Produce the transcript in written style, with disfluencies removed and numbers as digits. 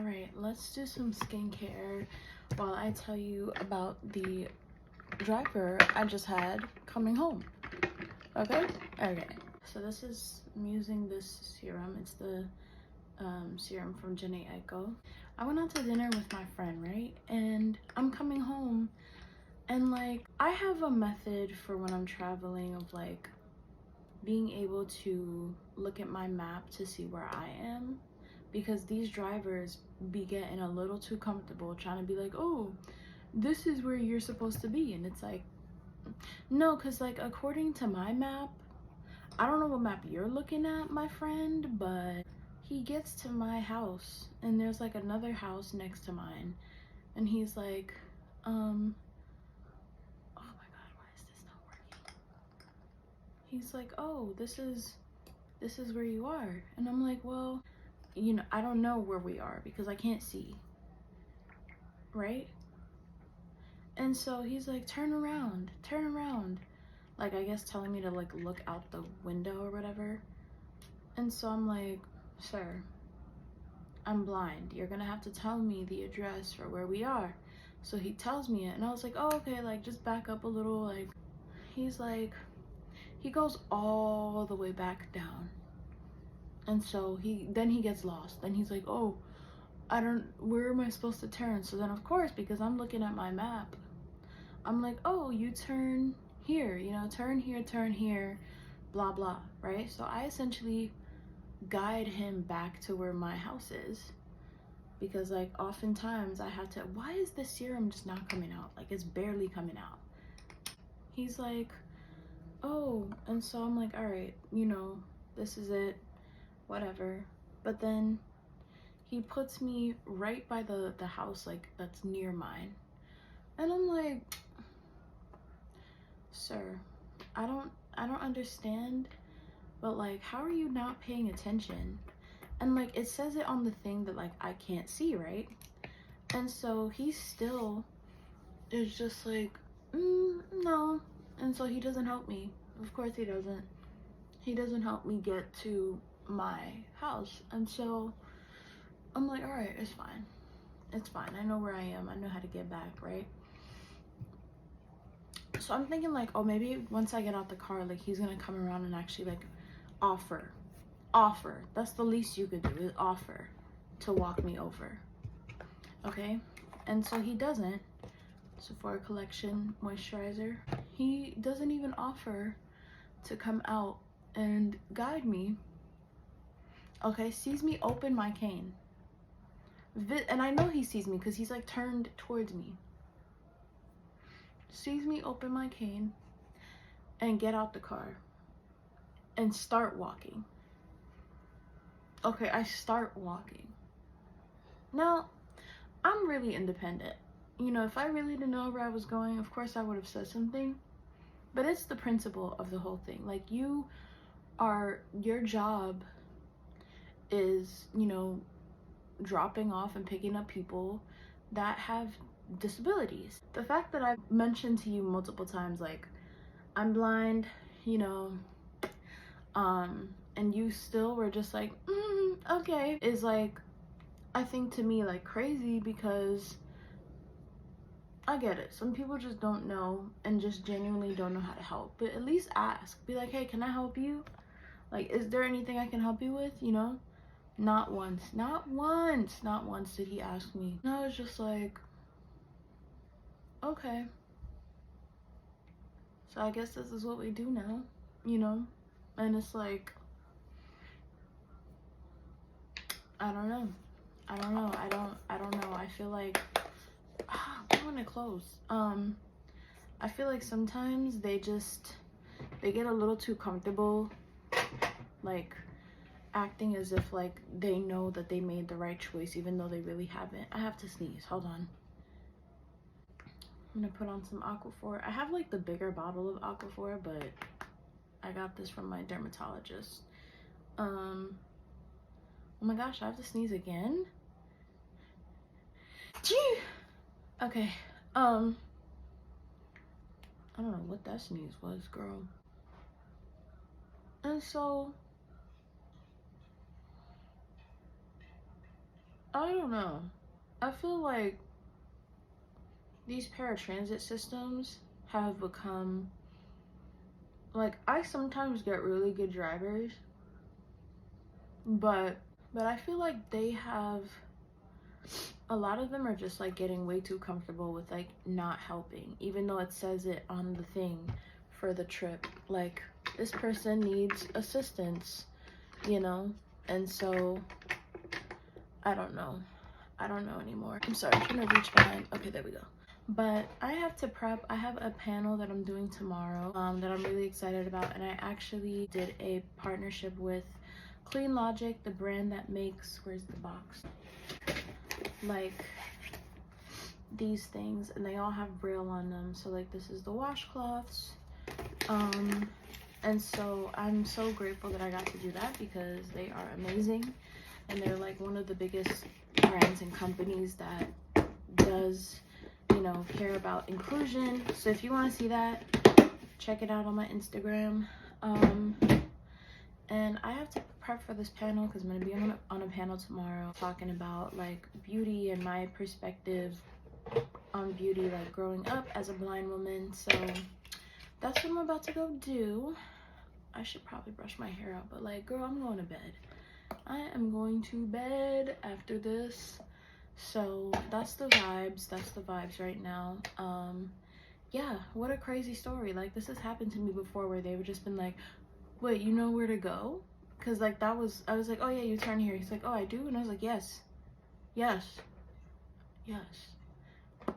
All right, let's do some skincare while I tell you about the driver I just had coming home. Okay? Okay. So I'm using this serum. It's the serum from Janae Eiko. I went out to dinner with my friend, right? And I'm coming home and like I have a method for when I'm traveling of like being able to look at my map to see where I am, because these drivers be getting a little too comfortable trying to be like, oh, this is where you're supposed to be, and it's like, no, because like according to my map, I don't know what map you're looking at, my friend, but he gets to my house and there's like another house next to mine, and he's like, oh my god, why is this not working? He's like, oh, this is where you are. And I'm like, well, you know, I don't know where we are because I can't see, right? And so he's like, turn around, like I guess telling me to like look out the window or whatever. And so I'm like, sir, I'm blind, you're gonna have to tell me the address for where we are. So he tells me it, and I was like, oh, okay, like just back up a little. Like he's like, he goes all the way back down, and so he gets lost. Then he's like, oh, where am I supposed to turn? So then of course, because I'm looking at my map, I'm like, oh, you turn here, you know, turn here, blah blah, right? So I essentially guide him back to where my house is, because like oftentimes I have to, why is the serum just not coming out? Like it's barely coming out. He's like, oh, and so I'm like, all right, you know, this is it, whatever. But then he puts me right by the house like that's near mine, and I'm like, sir, I don't understand, but like how are you not paying attention? And like it says it on the thing that like I can't see, right? And so he still is just like, no. And so he doesn't help me. Of course he doesn't. He doesn't help me get to my house. And so I'm like, all right, it's fine. It's fine. I know where I am. I know how to get back, right? So I'm thinking like, oh, maybe once I get out the car, like he's gonna come around and actually like offer. That's the least you could do, is offer to walk me over. Okay? And so he doesn't. Sephora Collection moisturizer. He doesn't even offer to come out and guide me. Okay, sees me open my cane. And I know he sees me because he's like turned towards me. Sees me open my cane and get out the car and start walking. Okay, I start walking. Now, I'm really independent. You know, if I really didn't know where I was going, of course I would have said something. But it's the principle of the whole thing. Like your job is, you know, dropping off and picking up people that have disabilities. The fact that I've mentioned to you multiple times, like, I'm blind, you know, and you still were just like, okay, is like, I think to me like crazy, because I get it. Some people just don't know and just genuinely don't know how to help. But at least ask. Be like, hey, can I help you? Like, is there anything I can help you with? You know? Not once did he ask me. And I was just like, okay. So I guess this is what we do now, you know? And it's like, I don't know. I don't know. I feel like, I want to close. I feel like sometimes they get a little too comfortable, like acting as if like they know that they made the right choice even though they really haven't. I have to sneeze, hold on. I'm gonna put on some Aquaphor. I have like the bigger bottle of Aquaphor, but I got this from my dermatologist. Oh my gosh, I have to sneeze again? Gee. Okay, I don't know what that sneeze was, girl. And so I don't know. I feel like these paratransit systems have become, like, I sometimes get really good drivers, but I feel like they have, a lot of them are just like getting way too comfortable with like not helping, even though it says it on the thing for the trip, like this person needs assistance, you know. And so I don't know anymore. I'm sorry, I'm trying to reach behind. Okay, there we go. But I have to prep. I have a panel that I'm doing tomorrow that I'm really excited about, and I actually did a partnership with Clean Logic, the brand that makes, where's the box, like these things, and they all have Braille on them. So like this is the washcloths, and so I'm so grateful that I got to do that because they are amazing, and they're like one of the biggest brands and companies that does, you know, care about inclusion. So if you want to see that, check it out on my Instagram. And I have to prep for this panel because I'm going to be on a panel tomorrow talking about like beauty and my perspective on beauty, like growing up as a blind woman. So that's what I'm about to go do. I should probably brush my hair out, but like, girl, I'm going to bed. I am going to bed after this. So that's the vibes right now. Yeah, what a crazy story. Like, this has happened to me before where they would just been like, wait, you know where to go? Because like I was like, oh yeah, you turn here. He's like, oh, I do? And I was like, yes, yes, yes.